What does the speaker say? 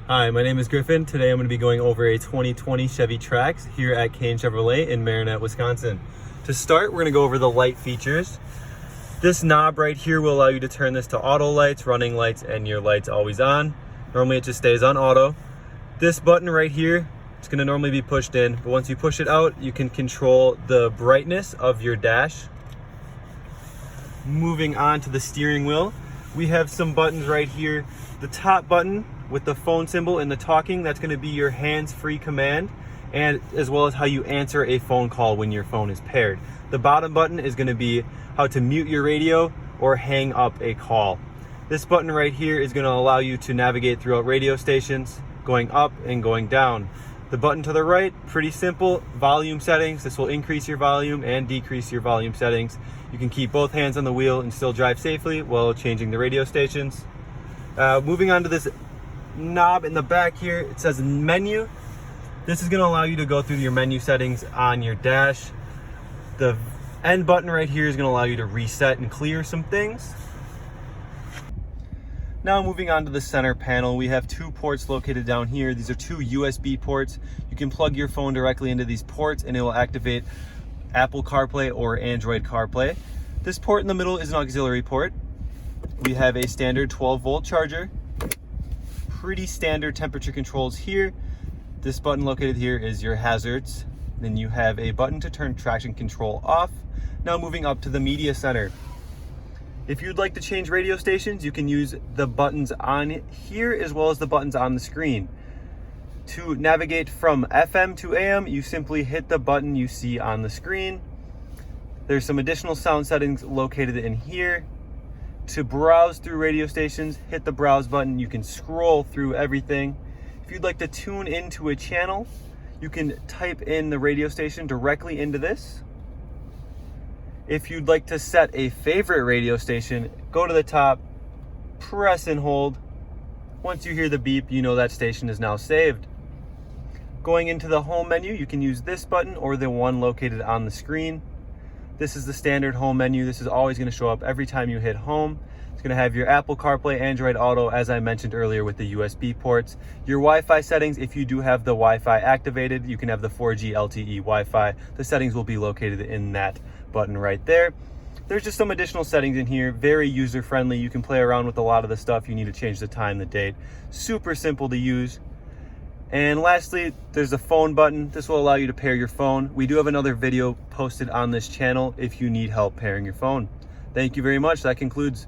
Hi, my name is Griffin. Today I'm going to be going over a 2020 Chevy Trax here at Kane Chevrolet in Marinette, Wisconsin. To start, we're going to go over the light features. This knob right here will allow you to turn this to auto lights, running lights, and your lights always on. Normally it just stays on auto. This button right here, it's going to normally be pushed in, but once you push it out, you can control the brightness of your dash. Moving on to the steering wheel, we have some buttons right here. The top button with the phone symbol and the talking, that's going to be your hands-free command, and as well as how you answer a phone call when your phone is paired. The bottom button is going to be how to mute your radio or hang up a call. This button right here is going to allow you to navigate throughout radio stations, going up and going down. The button to the right, pretty simple, volume settings. This will increase your volume and decrease your volume settings. You can keep both hands on the wheel and still drive safely while changing the radio stations. Moving on to this knob in the back here, it says menu. This is going to allow you to go through your menu settings on your dash. The end button right here is going to allow you to reset and clear some things. Now moving on to the center panel, we have two ports located down here. These are two USB ports. You can plug your phone directly into these ports and it will activate Apple CarPlay or Android CarPlay. This port in the middle is an auxiliary port. We have a standard 12-volt charger. Pretty standard temperature controls here. This button located here is your hazards. Then you have a button to turn traction control off. Now moving up to the media center. If you'd like to change radio stations, you can use the buttons on here as well as the buttons on the screen. To navigate from FM to AM, you simply hit the button you see on the screen. There's some additional sound settings located in here. To browse through radio stations, hit the browse button. You can scroll through everything. If you'd like to tune into a channel, you can type in the radio station directly into this. If you'd like to set a favorite radio station, go to the top, press and hold. Once you hear the beep, you know that station is now saved. Going into the home menu, you can use this button or the one located on the screen. This is the standard home menu. This is always going to show up every time you hit home. It's going to have your Apple CarPlay, Android Auto, as I mentioned earlier with the USB ports. Your Wi-Fi settings, if you do have the Wi-Fi activated, you can have the 4G LTE Wi-Fi. The settings will be located in that button right there. There's just some additional settings in here, very user-friendly. You can play around with a lot of the stuff you need to change the time, the date. Super simple to use. And lastly, there's a phone button. This will allow you to pair your phone. We do have another video posted on this channel if you need help pairing your phone. Thank you very much. That concludes